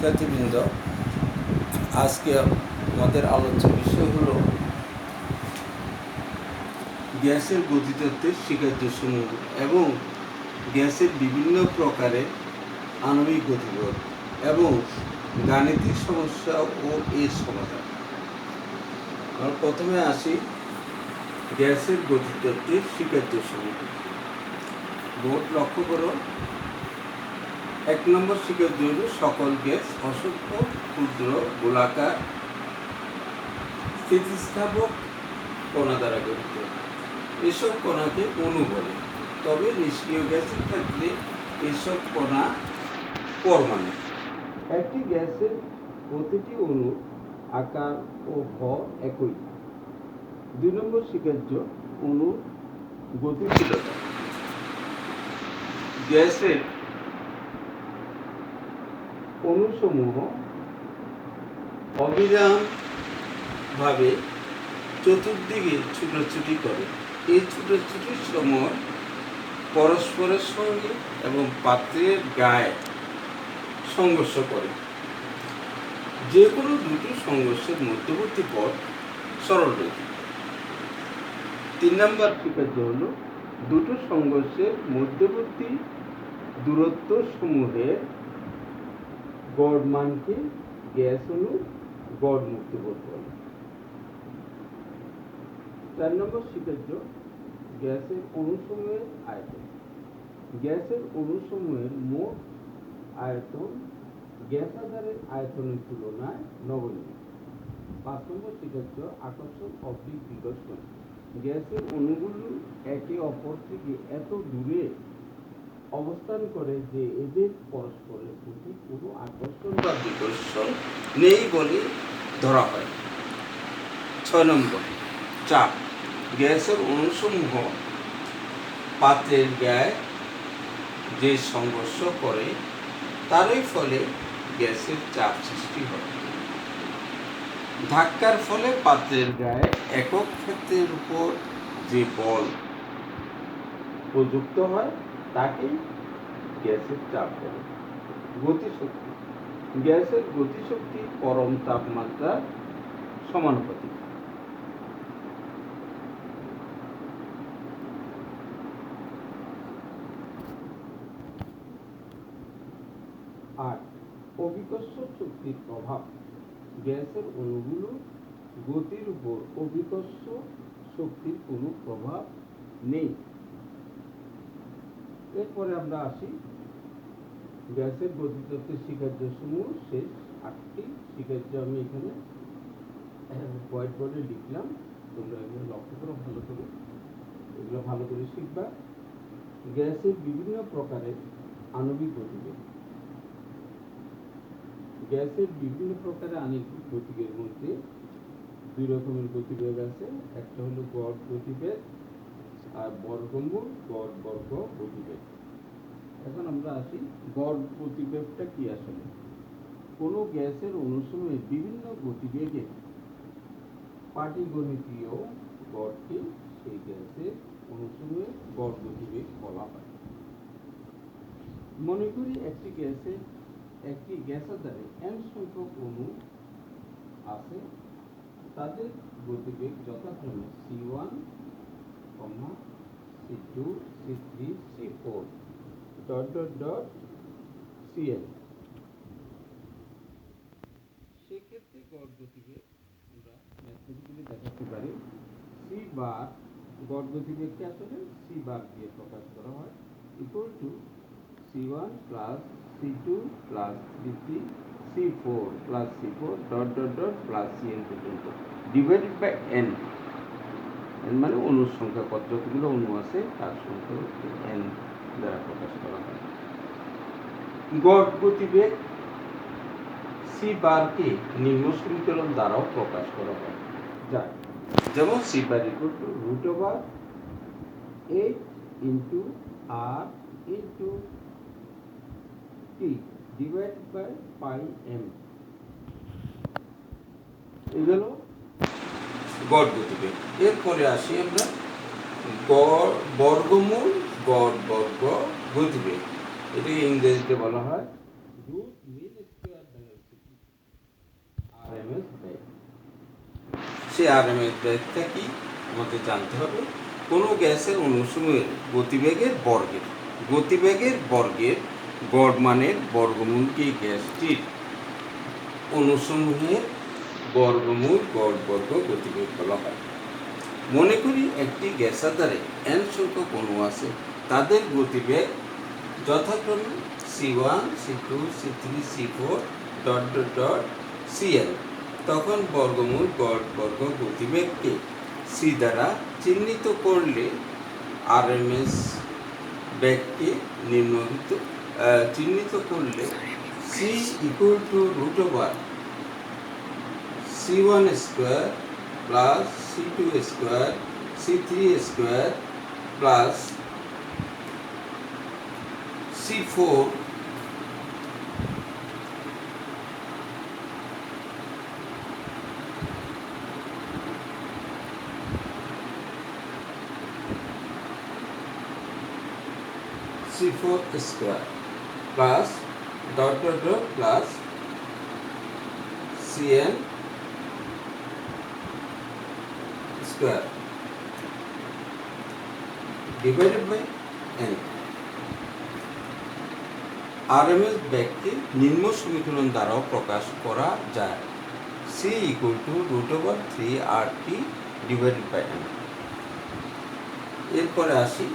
শিক্ষার্থীবৃন্দ, আজকে আমাদের আলোচ্য বিষয় হলো গ্যাসের গতিতত্ত্বের স্বীকার্যসমূহ এবং গ্যাসের বিভিন্ন প্রকারের আণবিক গতিপথ এবং গাণিতিক সমস্যা ও এর সমাধান। আমরা প্রথমে আসি গ্যাসের গতিতত্ত্বের স্বীকার্যসমূহ। বোর্ড লক্ষ্য করো। 1 নম্বর স্বীকার্য হল সকল গ্যাস অসংখ্য ক্ষুদ্র গোলাকার স্থিতিস্থাপক কণা দ্বারা গঠিত। এসব কণাকে অণু বলে, তবে নিষ্ক্রিয় গ্যাসের ক্ষেত্রে এসব কণা পরমাণু। একটি গ্যাসের প্রতিটি অণুর আকার ও ভর একই। 2 নম্বর স্বীকার্য অণুর গতিশীলতা। গ্যাসের অণুসমূহ অবিরামভাবে চতুর্দিকে ছুটোছুটি করে। এই ছুটোছুটির সময় পরস্পরের সঙ্গে এবং পাত্রের গায়ে সংঘর্ষ করে। যে কোনো দুটি সংঘর্ষের মধ্যবর্তী পথ সরলরেখা। 3 নম্বর স্বীকার্য হল দুটো সংঘর্ষের মধ্যবর্তী দূরত্ব সমূহের গড় মানকে গ্যাস অণুর গড় মুক্তিপথ বলে। 4 নম্বর স্বীকার্য গ্যাসের অণুসমূহের আয়তন। গ্যাসের অণুসমূহের মোট আয়তন গ্যাস আধারের আয়তনের তুলনায় নগণ্য। 5 নম্বর স্বীকার্য আকর্ষণ অবলিক বিকর্ষণ। গ্যাসের অণুগুলো একে অপর থেকে এত দূরে অবস্থান করে যে এদের পরস্পরের প্রতি কোনো আকর্ষণ বা বিকর্ষণ নেই বলে ধরা হয়। 6 নম্বর চাপ। গ্যাসের অণুসমূহ পাত্রের গায়ে যে সংঘর্ষ করে তারই ফলে গ্যাসের চাপ সৃষ্টি হয়। ধাক্কার ফলে পাত্রের গায়ে একক ক্ষেত্রের উপর যে বল প্রযুক্ত হয় তাকে গ্যাসের চাপ বলে। গতিশক্তি। গ্যাসের গতিশক্তি পরম তাপমাত্রার সমানুপাতিক। আর অভিকর্ষণ শক্তির প্রভাব। গ্যাসের অণুগুলো গতির উপর অভিকর্ষ শক্তির কোনো প্রভাব নেই। এরপরে আমরা আসি গ্যাসের গতিতত্ত্বের স্বীকার্যসমূহ। শেষ 8টি স্বীকার্য আমি এখানে হোয়াইট বোর্ডে লিখলাম, তোমরা এগুলো লক্ষ্য করো ভালো করে, এগুলো ভালো করে শিখবা। গ্যাসের বিভিন্ন প্রকারের আণবিক গতিবেগ। গ্যাসের বিভিন্ন প্রকারের আণবিক গতিবেগের মধ্যে 2 রকমের গতিবেগ আছে। একটা হলো গড় গতিবেগ আর বর্গমূল গড় বর্গ গতিবেগ। এখন আমরা আসি গড় গতিবেগটা কি আসলে। কোনো গ্যাসের অণুসমূহের বিভিন্ন গতিবেগে পাটিগণিতীয় গড়কে সেই গ্যাসের অণুসমূহের গড় গতিবেগ বলা হয়। মনে করি একটি গ্যাস আধারে n সংখ্যক অণু আছে, তাদের গতিবেগ যথাক্রমে C1, C2, C3, C4 ... Cn। সেক্ষেত্রে গড় গতিবেগ আমরা ম্যাথমেটিক্যালি দেখাতে পারি। C বার গড় গতিবেগকে আসলে C বার দিয়ে প্রকাশ করা হয়, equal to C1 plus C2 plus C3 C4 plus C4 ... plus Cn পর্যন্ত ডিভাইডেড বাই n। n মানে অণুর সংখ্যা, কতগুলো অণু আছে তার সংখ্যা n দ্বারা প্রকাশ করা হয়। গড় গতিবেগ C বারকে নিম্ন সমীকরণ দ্বারাও প্রকাশ করা হয়, যেমন C bar equal to √8 into R into T divided by pi m। এগুলো গড় গতিবেগ। এরপরে আসি আমরা বর্গমূল গড় বর্গ গতিবেগ। এটি ইংরেজিতে বলা হয় √mean square সেই আরএমএস ব্যাগটা কি আমাদের জানতে হবে। কোনো গ্যাসের অণুসমূহের গতিবেগের বর্গের গড় মানের বর্গমূলকে গ্যাসটির অণুসমূহের বর্গমূল গড় বর্গ গতিবেগ বলা হয়। মনে করি একটি গ্যাসাধারে n সংখ্যক অণু আছে, তাদের গতিবেগ যথাক্রমে C1, C2, C3, C4 ... Cn। তখন বর্গমূল গড় বর্গ গতিবেগকে C দ্বারা চিহ্নিত করলে আরএমএস বেগকে চিহ্নিত করলে C = C1 square plus C2 square C3 square plus C4 square plus plus Cn square divided by n। RMS বেগকে নিম্ন সমীকরণ দ্বারাও প্রকাশ করা যায়। C = √3RT divided by n। এরপরে আসি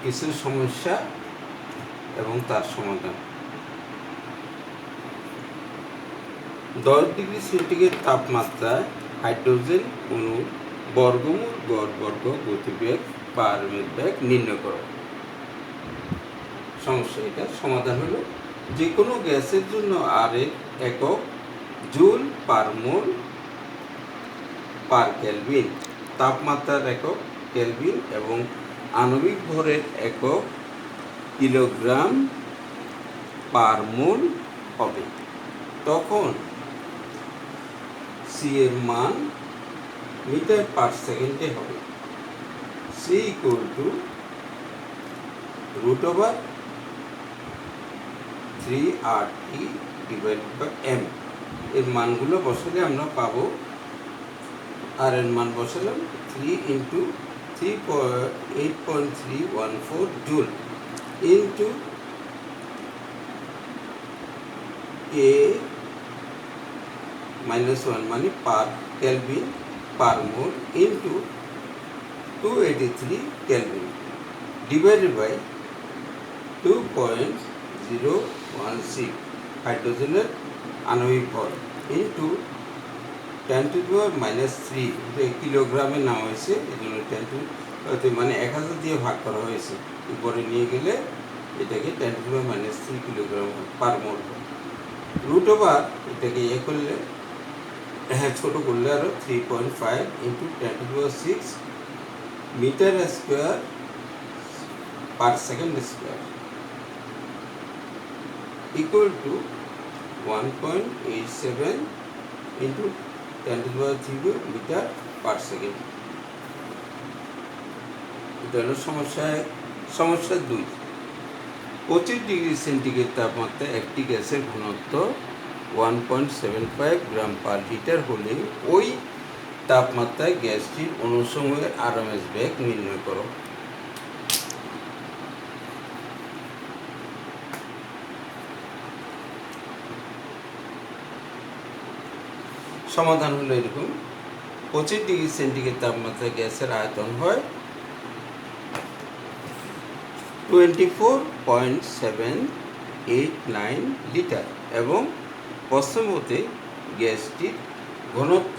কিছু সমস্যা এবং তার সমাধান। 10 ডিগ্রি সেন্টিগ্রেড তাপমাত্রায় হাইড্রোজেন অণুর বর্গমূল গড় বর্গ গতিবেগ বা আরএমএস বেগ নির্ণয় করো। সমস্যা এটা সমাধান হলো, যে কোনো গ্যাসের জন্য আর এর একক জুল পার মোল পার কেলভিন, তাপমাত্রার একক কেলভিন এবং আণবিক ভরের একক কিলোগ্রাম পার মোল হবে। তখন সি এর মান মিটার পার সেকেন্ডে হবে। C √3RT divided by m। এর মানগুলো বসালে আমরা পাবো, আর এর মান বসালাম 3 × 8.314 জুল ইন্টু A-1 মানে per kelvin per mole into 283 kelvin divided by 2.016 হাইড্রোজেনের আণবিক ভর ইন্টু 10⁻³ কিলোগ্রামে নেওয়া হয়েছে, এই জন্য 10 মানে 1000 দিয়ে ভাগ করা হয়েছে, উপরে নিয়ে গেলে এটাকে 10⁻³ কিলোগ্রাম পার মোল। √ এটাকে করলে ছোট করলে আরো 3.5 × 10⁶ metre square per second square equal to 1.87 × 10⁻³ metre per second. এটা হলো সমস্যা 2। 25 ডিগ্রি সেন্টিগ্রেড তাপমাত্রায় একটি গ্যাসের ঘনত্ব 1.75 গ্রাম পার লিটার হলে ওই তাপমাত্রায় গ্যাসটির অণুসমূহের আরএমএস বেগ নির্ণয় করো। সমাধান হলো এরকম, 25 ডিগ্রি সেন্টিগ্রেড তাপমাত্রায় গ্যাসের আয়তন হয় 24.789 লিটার এবং প্রশ্নমতে গ্যাসটির ঘনত্ব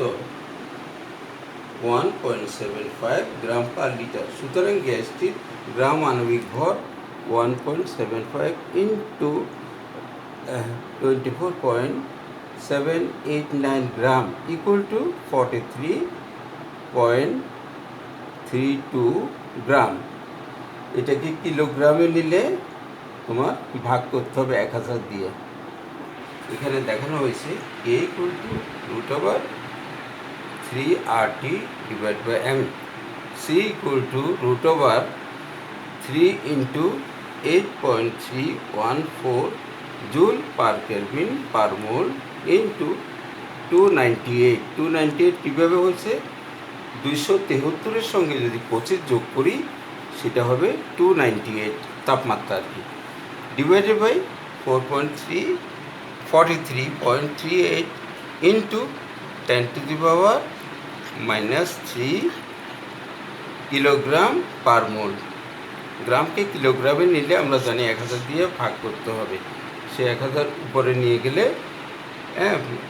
1.75 গ্রাম পার লিটার। সুতরাং গ্যাসটির গ্রাম আণবিক ভর 1.75 × 24.789 গ্রাম = 43.32 গ্রাম। এটাকে কিলোগ্রামে নিলে তোমার ভাগ করতে হবে 1000 দিয়ে। এখানে দেখানো হয়েছে A = √3RT divide by m। C √3 × 8.314 joule per kelvin per mole into 298 কীভাবে হয়েছে? 273-এর সঙ্গে যদি 25 যোগ করি সেটা হবে 298 তাপমাত্রা আর কি, divided by 43.38 into 10⁻³ kilogram per mole. গ্রামকে কিলোগ্রামে নিলে আমরা জানি 1000 দিয়ে ভাগ করতে হবে, সে 1000 উপরে নিয়ে গেলে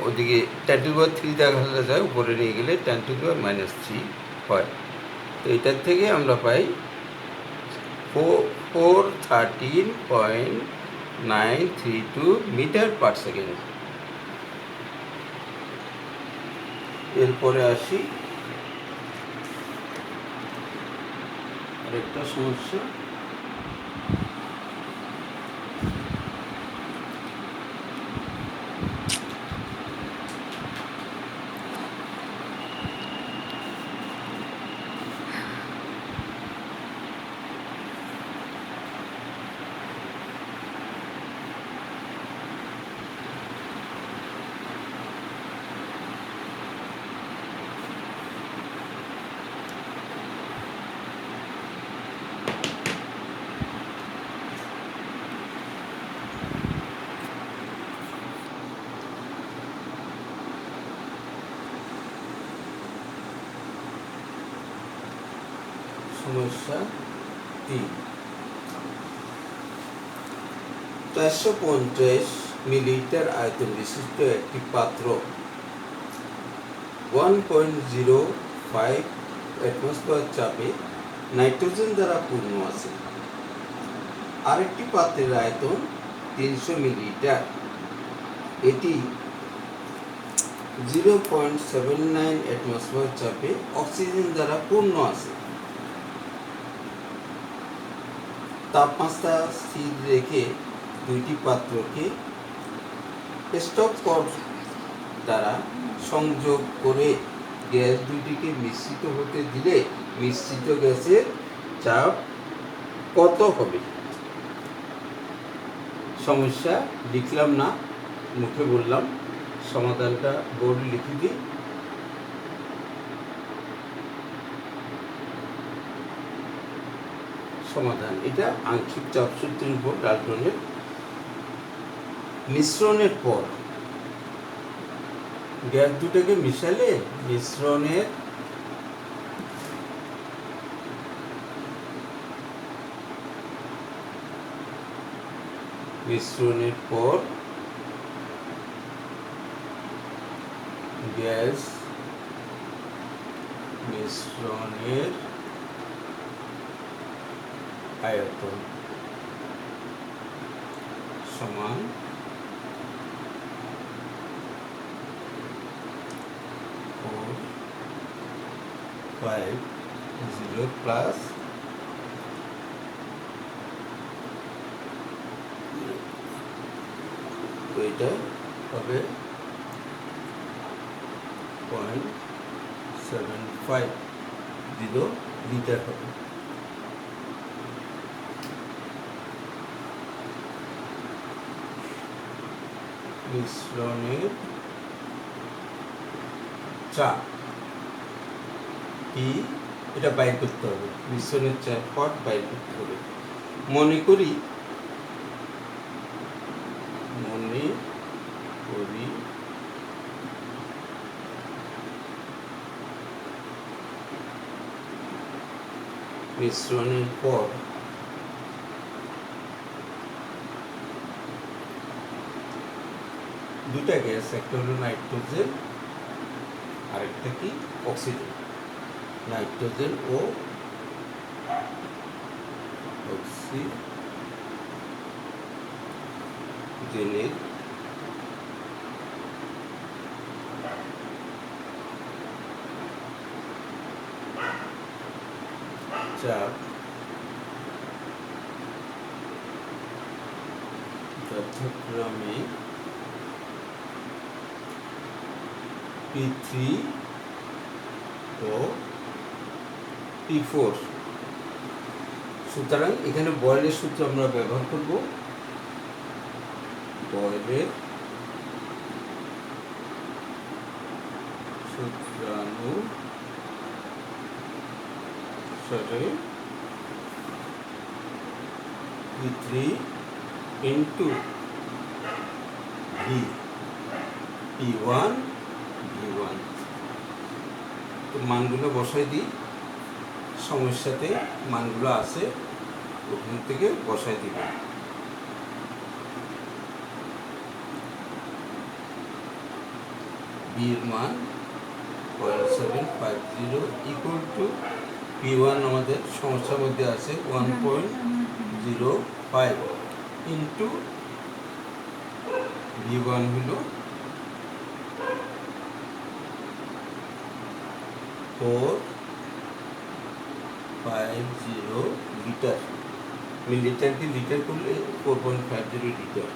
ওদিকে 10⁻³ দেখা যায়, উপরে নিয়ে গেলে 10⁻³ হয়। তো এটার থেকে আমরা পাই 413.932 মিটার পার সেকেন্ড। এরপরে আসি আরেকটা সমস্যা। সমস্যা 3, 450 মিলিলিটার আয়তন বিশিষ্ট একটি পাত্র 1.05 অ্যাটমসফিয়ার চাপে নাইট্রোজেন দ্বারা পূর্ণ আছে। আরেকটি পাত্রের আয়তন 300 মিলিলিটার, এটি 0.79 অ্যাটমসফিয়ার চাপে অক্সিজেন দ্বারা পূর্ণ আছে। তাপমাত্রা স্থির রেখে দুইটি পাত্রকে স্টপ কর্ড দ্বারা সংযোগ করে গ্যাস দুটিকে মিশ্রিত হতে দিলে মিশ্রিত গ্যাসের চাপ কত হবে? সমস্যা লিখলাম না, মুখে বললাম, সমাধানটা বোর্ডে লিখে দিই। সমাধান এটা আংশিক চাপ সূত্রের উপর ডাল্টনের। মিশ্রণের পর গ্যাস দুটোকে মিশালে মিশ্রণের পর গ্যাস মিশ্রণের আয়তন সমান প্লাস তো এটা হবে 0.750 লিটার হবে। মিশ্রণের চাপ কি এটা বাইর করতে হবে, মিশ্রণের চাপ পট বাইর করতে হবে। মনে করি মিশ্রণের পর দুটা গ্যাস, একটা হলো নাইট্রোজেন আরেকটা কি অক্সিজেন। নাইট্রোজেন ও অক্সিজেনের চাপ যথাক্রমে P3 ও P4। সুতরাং এখানে বয়েলের সূত্র আমরা ব্যবহার করব। বয়েলের শুক্রাণু P3 into V P1 V1 তো মানগুলো বসাই দিই সমস্যাতে মানগুলো আছে ওখান থেকে বসাই দিব B এর মান 0.750 ইকুয়াল টু P1 আমাদের সমস্যার মধ্যে আছে 1.05 ইন্টু V1 হলো 450 লিটার মিলিটারকে লিটার করলে 4.50 লিটার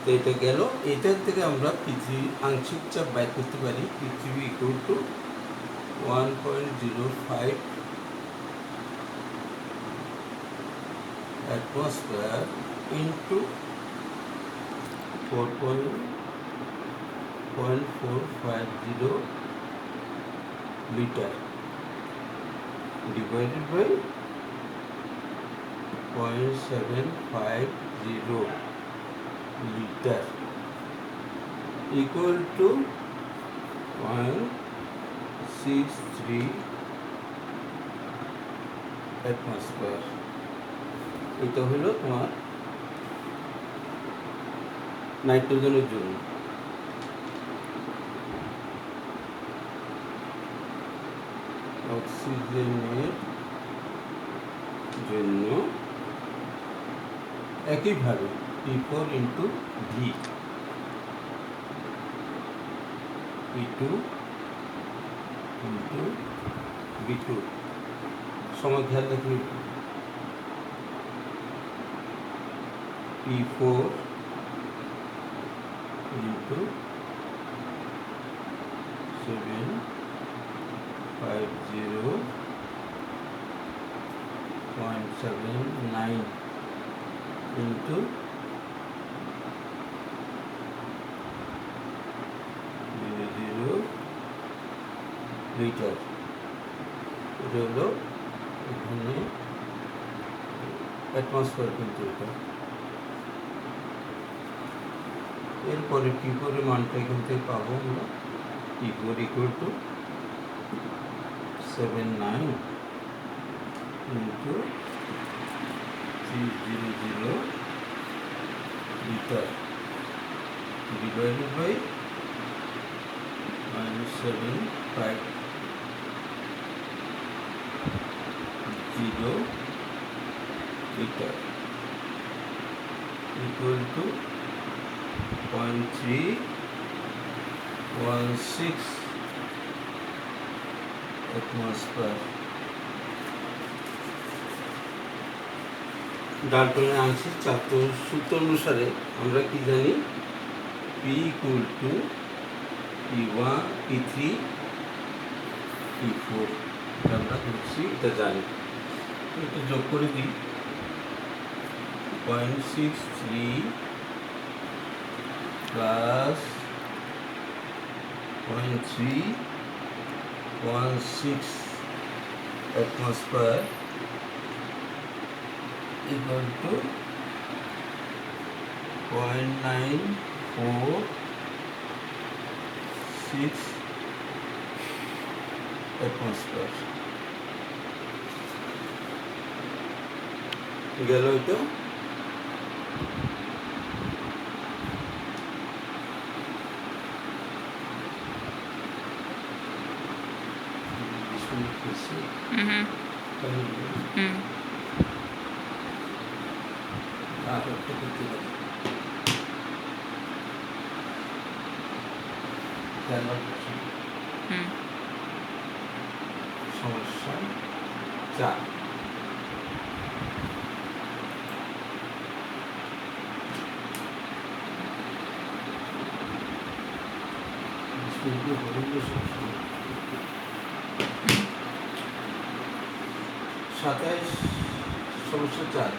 তো এটা গেল এটার থেকে আমরা পৃথিবী আংশিক চাপ বাইর করতে পারি পৃথিবী equal to 1.05 atmosphere into 4.450 liter divided by 0.750 liter equal to 0.63 atmosphere এটা হলো তোমার নাইট্রোজেনের জন্য অক্সিজেনের জন্য একইভাবে P4 into V P2 into B2 সময় খেয়াল রাখলে P4 into 750.79 into 00 লিটার এটা হলো এখানে অ্যাটমসফিয়ার কিন্তু এটা এরপরে P4 এর মানটা এখান থেকে পাবো আমরা P4 equal to 79 into 300 liter divided by 0.750 liter equal to 0.316 atmosphere ডাল্টনের আংশিক চাপ সূত্র অনুসারে আমরা কি জানি P equal to P1 P3 P4 এটা আমরা করছি এটা জানি একটু যোগ করে দিই 0.63 plus 0.316 atmosphere equal to 0.946 atmosphere গেল এটা সমস্যা 4 27 সমস্যা 4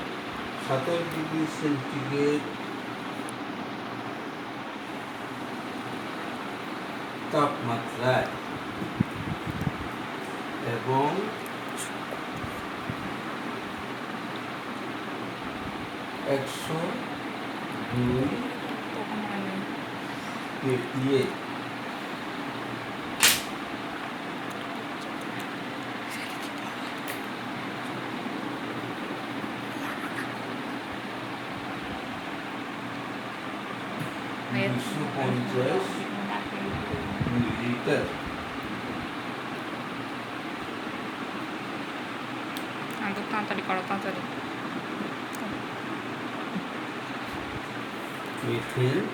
27 ডিগ্রি সেন্টিগ্রেড তাপমাত্রায় এবং একশো দুই কেপিএ দুশো 50 মিলিলিটার তাড়াতাড়ি করো, তাড়াতাড়ি। মিথেন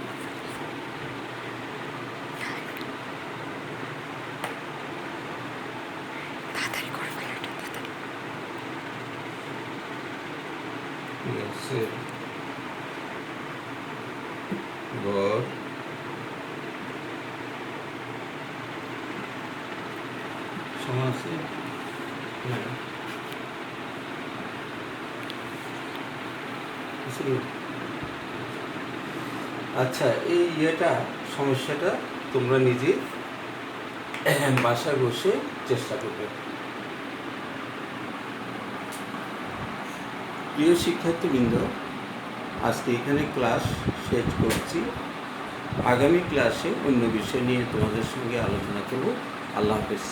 গ্যাসের গড় সমান আছে না আচ্ছা, এই সমস্যাটা তোমরা নিজে বাসায় বসে চেষ্টা করবে। প্রিয় শিক্ষার্থীবৃন্দ, আজকে এখানে ক্লাস শেষ করছি। আগামী ক্লাসে অন্য বিষয় নিয়ে তোমাদের সঙ্গে আলোচনা করব। আল্লাহ হাফেজ।